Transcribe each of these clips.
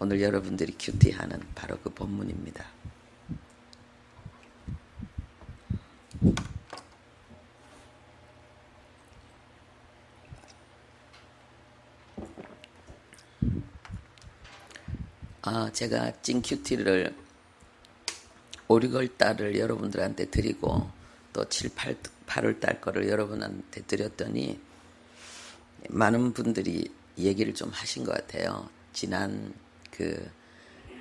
오늘 여러분들이 큐티하는 바로 그 본문입니다. 제가 찐 큐티를 5, 6월 달을 여러분들한테 드리고 또 7, 8월 달 거를 여러분한테 드렸더니 많은 분들이 얘기를 좀 하신 것 같아요. 지난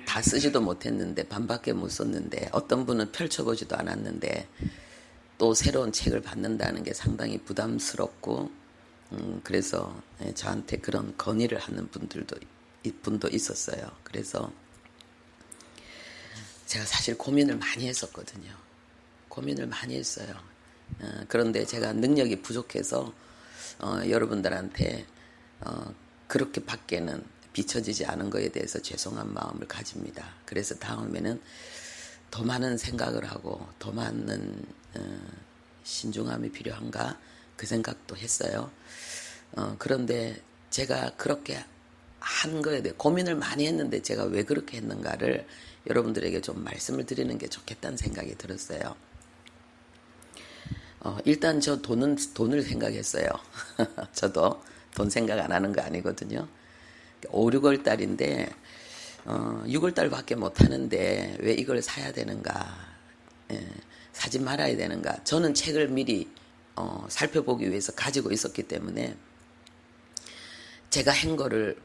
다 쓰지도 못했는데 반밖에 못 썼는데 어떤 분은 펼쳐보지도 않았는데 또 새로운 책을 받는다는 게 상당히 부담스럽고 그래서 저한테 그런 건의를 하는 분도 있었어요. 그래서 제가 사실 고민을 많이 했었거든요. 고민을 많이 했어요. 그런데 제가 능력이 부족해서 여러분들한테 그렇게 밖에는 비춰지지 않은 것에 대해서 죄송한 마음을 가집니다. 그래서 다음에는 더 많은 생각을 하고 더 많은 신중함이 필요한가 그 생각도 했어요. 그런데 제가 그렇게 한 거에 대해 고민을 많이 했는데 제가 왜 그렇게 했는가를 여러분들에게 좀 말씀을 드리는 게 좋겠다는 생각이 들었어요. 일단 저 돈을 생각했어요. 저도 돈 생각 안 하는 거 아니거든요. 5, 6월 달인데 6월 달밖에 못 하는데 왜 이걸 사야 되는가, 사지 말아야 되는가. 저는 책을 미리 살펴보기 위해서 가지고 있었기 때문에 제가 한 거를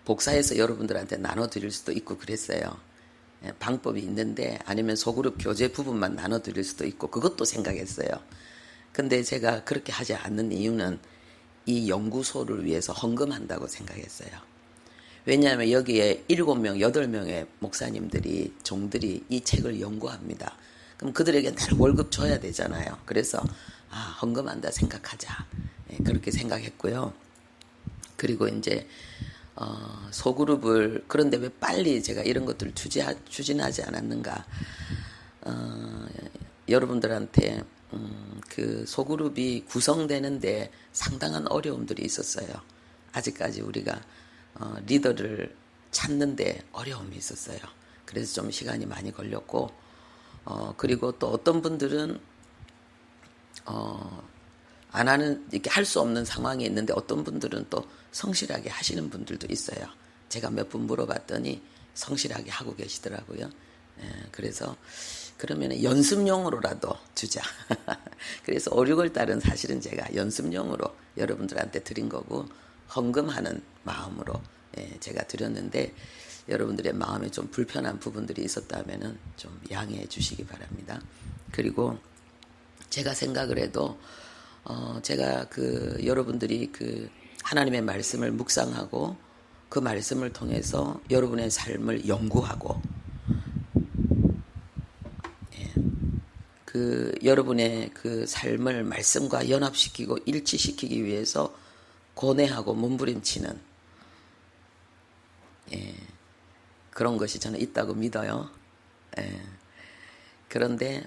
복사해서 여러분들한테 나눠드릴 수도 있고 그랬어요. 방법이 있는데 아니면 소그룹 교재 부분만 나눠드릴 수도 있고 그것도 생각했어요. 근데 제가 그렇게 하지 않는 이유는 이 연구소를 위해서 헌금한다고 생각했어요. 왜냐하면 여기에 7명, 8명의 목사님들이, 종들이 이 책을 연구합니다. 그럼 그들에게 늘 월급 줘야 되잖아요. 그래서 헌금한다 생각하자. 그렇게 생각했고요. 그리고 이제 소그룹을, 그런데 왜 빨리 제가 이런 것들을 추진하지 않았는가. 여러분들한테 그 소그룹이 구성되는데 상당한 어려움들이 있었어요. 아직까지 우리가 리더를 찾는데 어려움이 있었어요. 그래서 좀 시간이 많이 걸렸고 그리고 또 어떤 분들은 안 하는, 이렇게 할 수 없는 상황이 있는데 어떤 분들은 또 성실하게 하시는 분들도 있어요. 제가 몇 분 물어봤더니 성실하게 하고 계시더라고요. 그래서 그러면 연습용으로라도 주자. 그래서 5, 6월 달은 사실은 제가 연습용으로 여러분들한테 드린 거고 헌금하는 마음으로 제가 드렸는데 여러분들의 마음에 좀 불편한 부분들이 있었다면 좀 양해해 주시기 바랍니다. 그리고 제가 생각을 해도 제가 여러분들이 하나님의 말씀을 묵상하고 그 말씀을 통해서 여러분의 삶을 연구하고 여러분의 그 삶을 말씀과 연합시키고 일치시키기 위해서 고뇌하고 몸부림치는 그런 것이 저는 있다고 믿어요. 그런데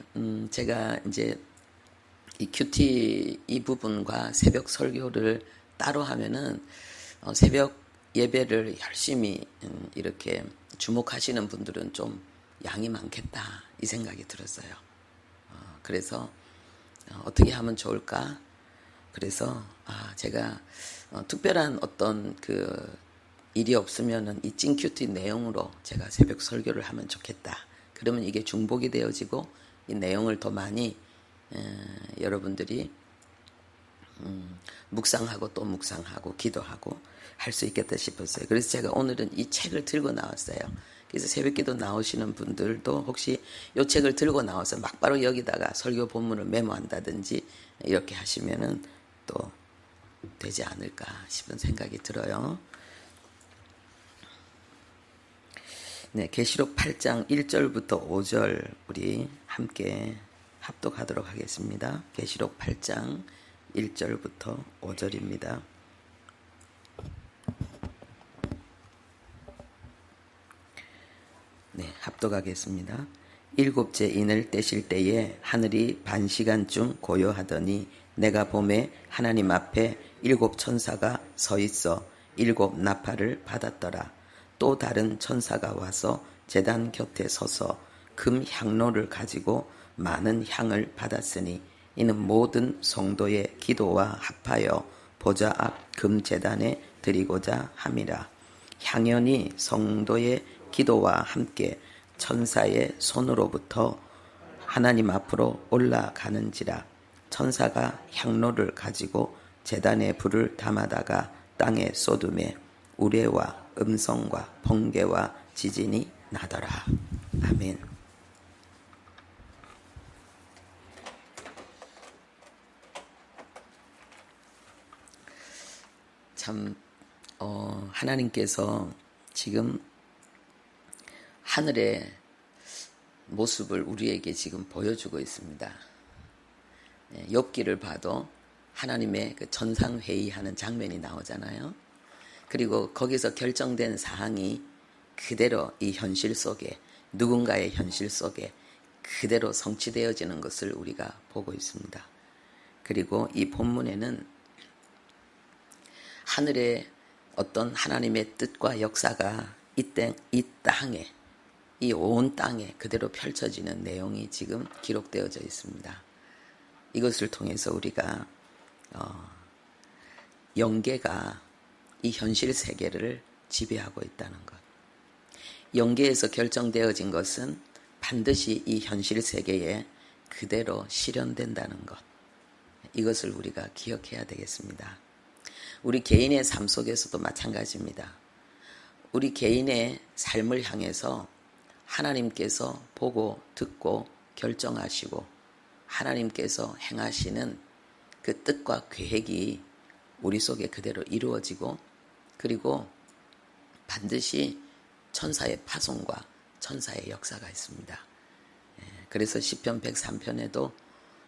제가 이제 이 큐티 이 부분과 새벽 설교를 따로 하면은 새벽 예배를 열심히 이렇게 주목하시는 분들은 좀 양이 많겠다 이 생각이 들었어요. 그래서 어떻게 하면 좋을까? 그래서 제가 특별한 어떤 일이 없으면은 이 찐 큐티 내용으로 제가 새벽 설교를 하면 좋겠다. 그러면 이게 중복이 되어지고 이 내용을 더 많이 여러분들이 묵상하고 또 묵상하고 기도하고 할 수 있겠다 싶었어요. 그래서 제가 오늘은 이 책을 들고 나왔어요. 그래서 새벽기도 나오시는 분들도 혹시 이 책을 들고 나와서 막바로 여기다가 설교 본문을 메모한다든지 이렇게 하시면은 또 되지 않을까 싶은 생각이 들어요. 네, 계시록 8장 1절부터 5절 우리 함께 합독하도록 하겠습니다. 계시록 8장 1절부터 5절입니다. 네, 합독하겠습니다. 일곱째 인을 떼실 때에 하늘이 반시간쯤 고요하더니 내가 보매 하나님 앞에 7 천사가 서 있어 7 나팔을 받았더라. 또 다른 천사가 와서 제단 곁에 서서 금 향로를 가지고 많은 향을 받았으니 이는 모든 성도의 기도와 합하여 보좌 앞 금 제단에 드리고자 함이라. 향연이 성도의 기도와 함께 천사의 손으로부터 하나님 앞으로 올라가는지라. 천사가 향로를 가지고 제단에 불을 담아다가 땅에 쏟음에 우레와 음성과 번개와 지진이 나더라. 아멘. 참 하나님께서 지금 하늘의 모습을 우리에게 지금 보여주고 있습니다. 욥기를 봐도 하나님의 그 전상회의하는 장면이 나오잖아요. 그리고 거기서 결정된 사항이 그대로 이 현실 속에, 누군가의 현실 속에 그대로 성취되어지는 것을 우리가 보고 있습니다. 그리고 이 본문에는 하늘의 어떤 하나님의 뜻과 역사가 이 땅에, 이 온 땅에 그대로 펼쳐지는 내용이 지금 기록되어져 있습니다. 이것을 통해서 우리가 영계가 이 현실 세계를 지배하고 있다는 것, 영계에서 결정되어진 것은 반드시 이 현실 세계에 그대로 실현된다는 것, 이것을 우리가 기억해야 되겠습니다. 우리 개인의 삶 속에서도 마찬가지입니다. 우리 개인의 삶을 향해서 하나님께서 보고 듣고 결정하시고 하나님께서 행하시는 그 뜻과 계획이 우리 속에 그대로 이루어지고, 그리고 반드시 천사의 파송과 천사의 역사가 있습니다. 그래서 시편 103편에도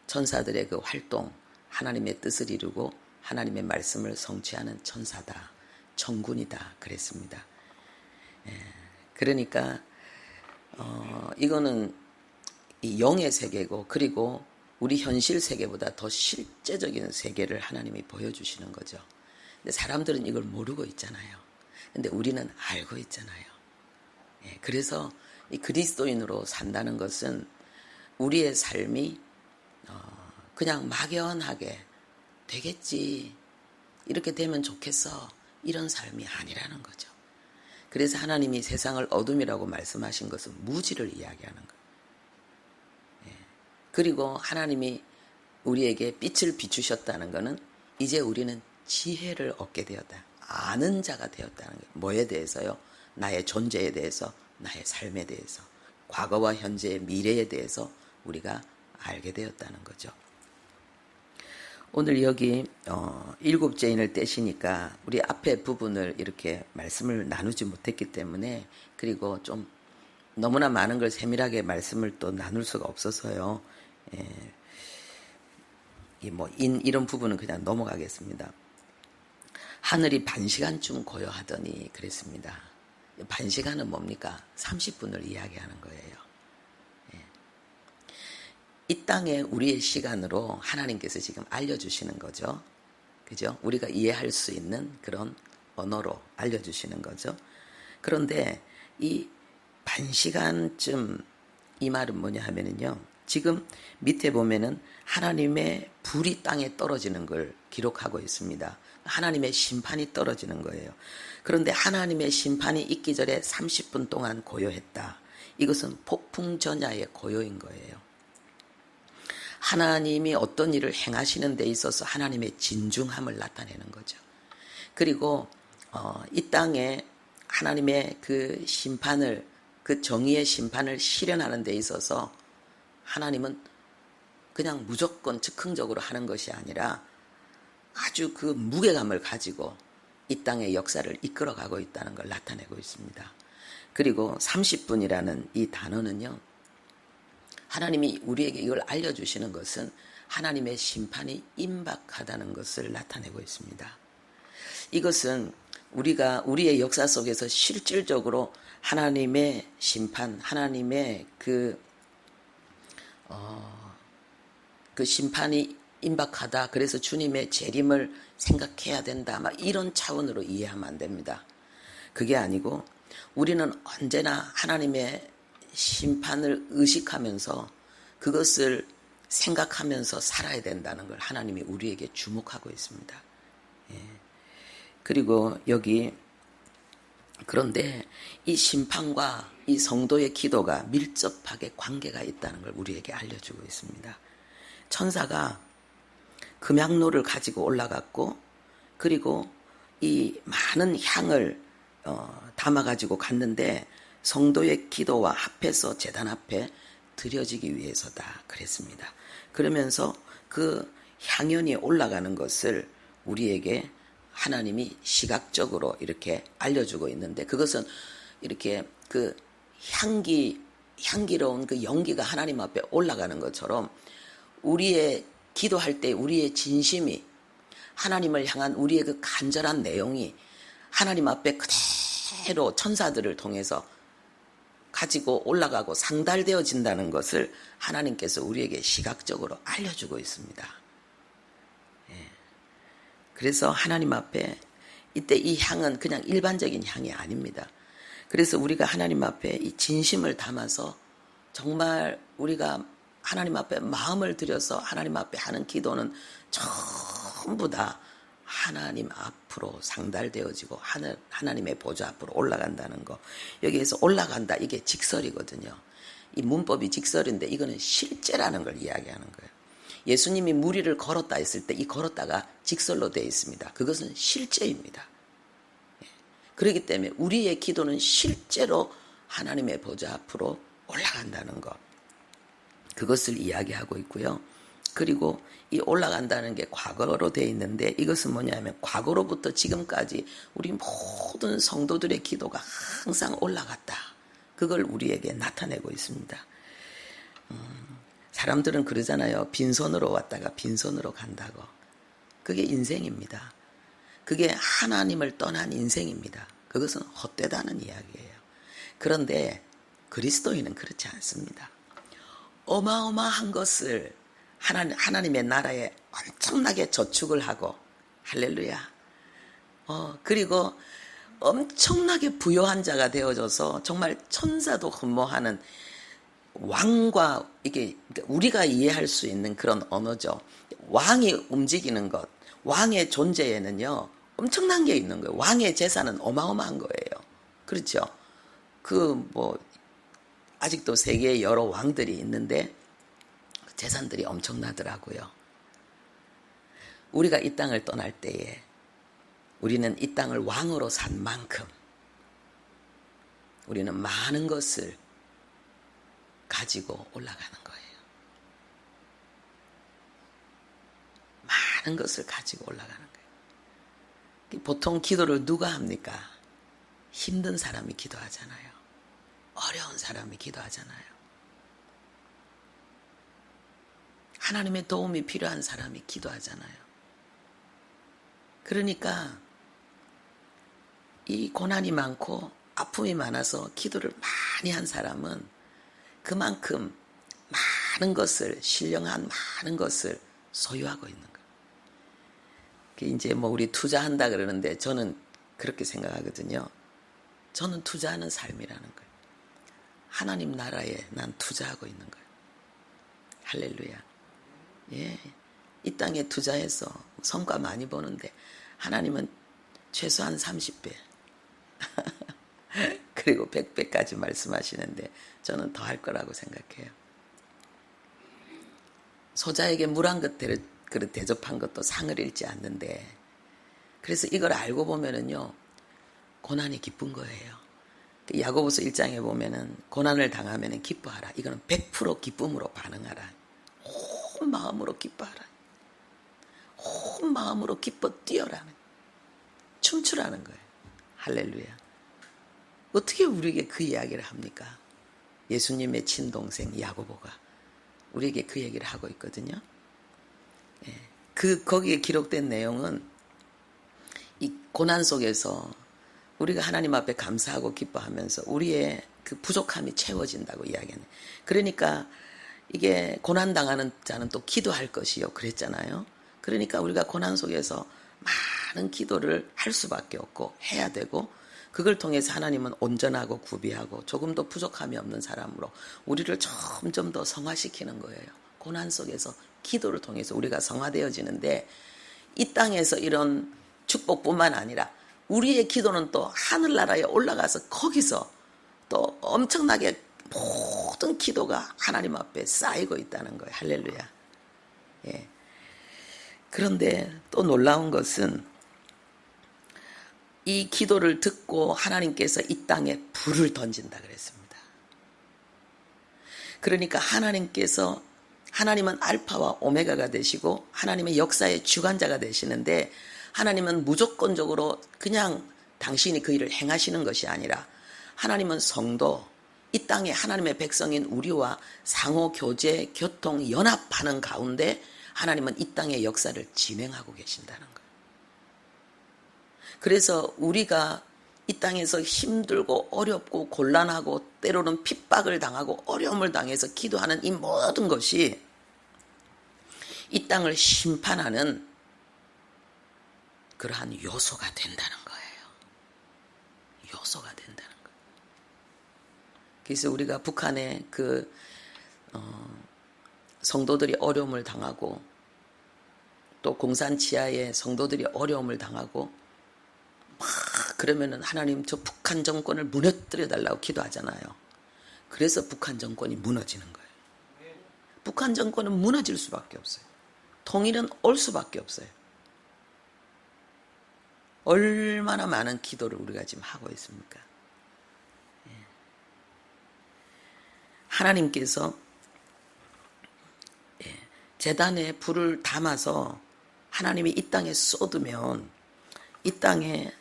천사들의 그 활동, 하나님의 뜻을 이루고 하나님의 말씀을 성취하는 천사다, 천군이다 그랬습니다. 그러니까 이거는 이 영의 세계고, 그리고 우리 현실 세계보다 더 실제적인 세계를 하나님이 보여주시는 거죠. 근데 사람들은 이걸 모르고 있잖아요. 근데 우리는 알고 있잖아요. 그래서 이 그리스도인으로 산다는 것은 우리의 삶이 그냥 막연하게 되겠지, 이렇게 되면 좋겠어, 이런 삶이 아니라는 거죠. 그래서 하나님이 세상을 어둠이라고 말씀하신 것은 무지를 이야기하는 거예요. 그리고 하나님이 우리에게 빛을 비추셨다는 것은 이제 우리는 지혜를 얻게 되었다, 아는 자가 되었다는 거예요. 뭐에 대해서요? 나의 존재에 대해서, 나의 삶에 대해서, 과거와 현재의 미래에 대해서 우리가 알게 되었다는 거죠. 오늘 여기 일곱째인을 떼시니까 우리 앞에 부분을 이렇게 말씀을 나누지 못했기 때문에, 그리고 좀 너무나 많은 걸 세밀하게 말씀을 또 나눌 수가 없어서요. 이런 부분은 그냥 넘어가겠습니다. 하늘이 반시간쯤 고요하더니 그랬습니다. 반시간은 뭡니까? 30분을 이야기하는 거예요. 이 땅에 우리의 시간으로 하나님께서 지금 알려주시는 거죠. 그죠? 우리가 이해할 수 있는 그런 언어로 알려주시는 거죠. 그런데 이 반시간쯤, 이 말은 뭐냐 하면은요, 지금 밑에 보면은 하나님의 불이 땅에 떨어지는 걸 기록하고 있습니다. 하나님의 심판이 떨어지는 거예요. 그런데 하나님의 심판이 있기 전에 30분 동안 고요했다. 이것은 폭풍 전야의 고요인 거예요. 하나님이 어떤 일을 행하시는 데 있어서 하나님의 진중함을 나타내는 거죠. 그리고 이 땅에 하나님의 그 심판을, 그 정의의 심판을 실현하는 데 있어서 하나님은 그냥 무조건 즉흥적으로 하는 것이 아니라 아주 그 무게감을 가지고 이 땅의 역사를 이끌어가고 있다는 걸 나타내고 있습니다. 그리고 30분이라는 이 단어는요, 하나님이 우리에게 이걸 알려주시는 것은 하나님의 심판이 임박하다는 것을 나타내고 있습니다. 이것은 우리가 우리의 역사 속에서 실질적으로 하나님의 심판, 하나님의 그 심판이 임박하다, 그래서 주님의 재림을 생각해야 된다, 막 이런 차원으로 이해하면 안 됩니다. 그게 아니고 우리는 언제나 하나님의 심판을 의식하면서 그것을 생각하면서 살아야 된다는 걸 하나님이 우리에게 주목하고 있습니다. 그리고 여기 그런데 이 심판과 이 성도의 기도가 밀접하게 관계가 있다는 걸 우리에게 알려주고 있습니다. 천사가 금향로를 가지고 올라갔고 그리고 이 많은 향을 담아가지고 갔는데 성도의 기도와 합해서 제단 앞에 드려지기 위해서다 그랬습니다. 그러면서 그 향연이 올라가는 것을 우리에게 하나님이 시각적으로 이렇게 알려주고 있는데 그것은 이렇게 그 향기로운 그 연기가 하나님 앞에 올라가는 것처럼 우리의 기도할 때 우리의 진심이 하나님을 향한 우리의 그 간절한 내용이 하나님 앞에 그대로 천사들을 통해서 가지고 올라가고 상달되어진다는 것을 하나님께서 우리에게 시각적으로 알려주고 있습니다. 그래서 하나님 앞에 이때 이 향은 그냥 일반적인 향이 아닙니다. 그래서 우리가 하나님 앞에 이 진심을 담아서 정말 우리가 하나님 앞에 마음을 들여서 하나님 앞에 하는 기도는 전부 다 하나님 앞으로 상달되어지고 하나님의 보좌 앞으로 올라간다는 거. 여기에서 올라간다 이게 직설이거든요. 이 문법이 직설인데 이거는 실제라는 걸 이야기하는 거예요. 예수님이 무리를 걸었다 했을 때 이 걸었다가 직설로 되어 있습니다. 그것은 실제입니다. 그렇기 때문에 우리의 기도는 실제로 하나님의 보좌 앞으로 올라간다는 것. 그것을 이야기하고 있고요. 그리고 이 올라간다는 게 과거로 되어 있는데 이것은 뭐냐면 과거로부터 지금까지 우리 모든 성도들의 기도가 항상 올라갔다. 그걸 우리에게 나타내고 있습니다. 사람들은 그러잖아요. 빈손으로 왔다가 빈손으로 간다고. 그게 인생입니다. 그게 하나님을 떠난 인생입니다. 그것은 헛되다는 이야기예요. 그런데 그리스도인은 그렇지 않습니다. 어마어마한 것을 하나님의 나라에 엄청나게 저축을 하고 할렐루야. 그리고 엄청나게 부요한 자가 되어져서 정말 천사도 흠모하는 왕과 이게 우리가 이해할 수 있는 그런 언어죠. 왕이 움직이는 것, 왕의 존재에는요 엄청난 게 있는 거예요. 왕의 재산은 어마어마한 거예요. 그렇죠? 아직도 세계에 여러 왕들이 있는데 재산들이 엄청나더라고요. 우리가 이 땅을 떠날 때에 우리는 이 땅을 왕으로 산 만큼 우리는 많은 것을 가지고 올라가는 거예요. 많은 것을 가지고 올라가는 거예요. 보통 기도를 누가 합니까? 힘든 사람이 기도하잖아요. 어려운 사람이 기도하잖아요. 하나님의 도움이 필요한 사람이 기도하잖아요. 그러니까 이 고난이 많고 아픔이 많아서 기도를 많이 한 사람은 그만큼 많은 것을 신령한 많은 것을 소유하고 있는 거예요. 이제 우리 투자한다 그러는데 저는 그렇게 생각하거든요. 저는 투자하는 삶이라는 거예요. 하나님 나라에 난 투자하고 있는 거예요. 할렐루야. 예, 이 땅에 투자해서 성과 많이 보는데 하나님은 최소한 30배 그리고 100배까지 말씀하시는데 저는 더 할 거라고 생각해요. 소자에게 물 한 그릇 대접한 것도 상을 잃지 않는데 그래서 이걸 알고 보면은요 고난이 기쁜 거예요. 야고보서 1장에 보면은 고난을 당하면 기뻐하라. 이거는 100% 기쁨으로 반응하라. 온 마음으로 기뻐하라. 온 마음으로 기뻐 뛰어라는 춤추라는 거예요. 할렐루야. 어떻게 우리에게 그 이야기를 합니까? 예수님의 친동생 야고보가 우리에게 그 얘기를 하고 있거든요. 거기에 기록된 내용은 이 고난 속에서 우리가 하나님 앞에 감사하고 기뻐하면서 우리의 그 부족함이 채워진다고 이야기하네. 그러니까 이게 고난당하는 자는 또 기도할 것이요 그랬잖아요. 그러니까 우리가 고난 속에서 많은 기도를 할 수밖에 없고 해야 되고 그걸 통해서 하나님은 온전하고 구비하고 조금 더 부족함이 없는 사람으로 우리를 점점 더 성화시키는 거예요. 고난 속에서 기도를 통해서 우리가 성화되어지는데, 이 땅에서 이런 축복뿐만 아니라 우리의 기도는 또 하늘나라에 올라가서 거기서 또 엄청나게 모든 기도가 하나님 앞에 쌓이고 있다는 거예요. 할렐루야. 예. 그런데 또 놀라운 것은 이 기도를 듣고 하나님께서 이 땅에 불을 던진다 그랬습니다. 그러니까 하나님은 알파와 오메가가 되시고 하나님의 역사의 주관자가 되시는데, 하나님은 무조건적으로 그냥 당신이 그 일을 행하시는 것이 아니라 하나님은 성도, 이 땅에 하나님의 백성인 우리와 상호 교제, 교통, 연합하는 가운데 하나님은 이 땅의 역사를 진행하고 계신다는 거예요. 그래서 우리가 이 땅에서 힘들고 어렵고 곤란하고 때로는 핍박을 당하고 어려움을 당해서 기도하는 이 모든 것이 이 땅을 심판하는 그러한 요소가 된다는 거예요. 요소가 된다는 거예요. 그래서 우리가 북한의 성도들이 어려움을 당하고 또 공산 지하에 성도들이 어려움을 당하고 막 그러면은 하나님 저 북한 정권을 무너뜨려 달라고 기도하잖아요. 그래서 북한 정권이 무너지는 거예요. 북한 정권은 무너질 수밖에 없어요. 통일은 올 수밖에 없어요. 얼마나 많은 기도를 우리가 지금 하고 있습니까? 하나님께서 제단에 불을 담아서 하나님이 이 땅에 쏟으면 이 땅에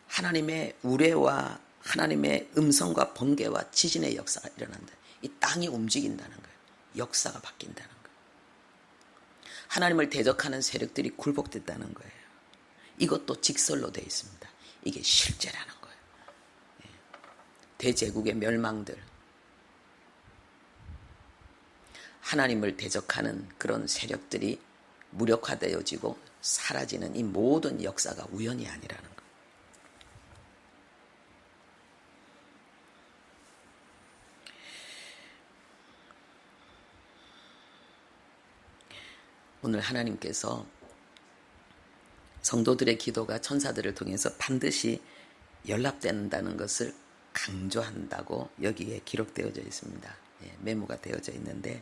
하나님의 우레와 하나님의 음성과 번개와 지진의 역사가 일어난다. 이 땅이 움직인다는 거예요. 역사가 바뀐다는 거예요. 하나님을 대적하는 세력들이 굴복됐다는 거예요. 이것도 직설로 되어 있습니다. 이게 실제라는 거예요. 대제국의 멸망들, 하나님을 대적하는 그런 세력들이 무력화되어지고 사라지는 이 모든 역사가 우연이 아니라는 거예요. 오늘 하나님께서 성도들의 기도가 천사들을 통해서 반드시 연락된다는 것을 강조한다고 여기에 기록되어져 있습니다. 메모가 되어져 있는데,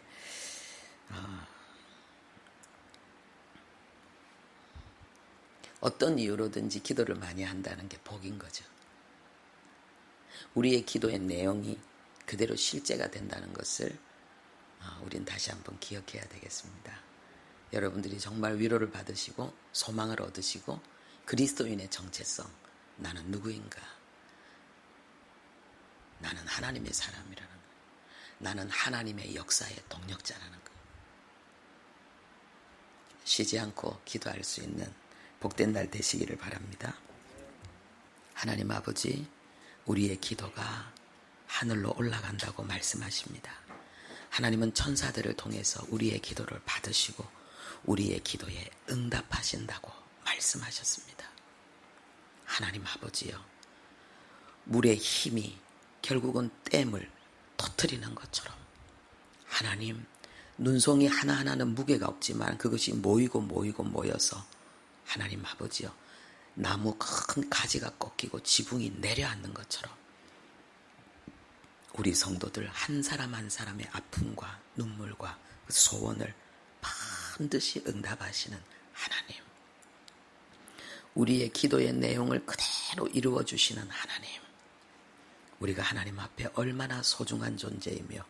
어떤 이유로든지 기도를 많이 한다는 게 복인 거죠. 우리의 기도의 내용이 그대로 실제가 된다는 것을 우린 다시 한번 기억해야 되겠습니다. 여러분들이 정말 위로를 받으시고 소망을 얻으시고 그리스도인의 정체성, 나는 누구인가? 나는 하나님의 사람이라는 거예요. 나는 하나님의 역사의 동력자라는 거예요. 쉬지 않고 기도할 수 있는 복된 날 되시기를 바랍니다. 하나님 아버지, 우리의 기도가 하늘로 올라간다고 말씀하십니다. 하나님은 천사들을 통해서 우리의 기도를 받으시고 우리의 기도에 응답하신다고 말씀하셨습니다. 하나님 아버지요, 물의 힘이 결국은 댐을 터뜨리는 것처럼 하나님, 눈송이 하나하나는 무게가 없지만 그것이 모이고 모여서 하나님 아버지요, 나무 큰 가지가 꺾이고 지붕이 내려앉는 것처럼 우리 성도들 한 사람 한 사람의 아픔과 눈물과 소원을 반드시 응답하시는 하나님, 우리의 기도의 내용을 그대로 이루어 주시는 하나님, 우리가 하나님 앞에 얼마나 소중한 존재이며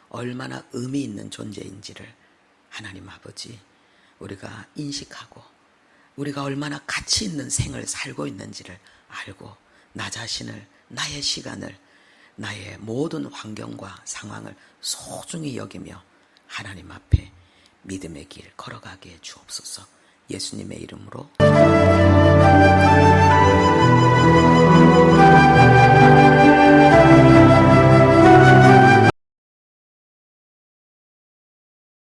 얼마나 의미 있는 존재인지를 하나님 아버지, 우리가 인식하고 우리가 얼마나 가치 있는 생을 살고 있는지를 알고 나 자신을, 나의 시간을, 나의 모든 환경과 상황을 소중히 여기며 하나님 앞에 믿음의 길 걸어가게 해 주옵소서. 예수님의 이름으로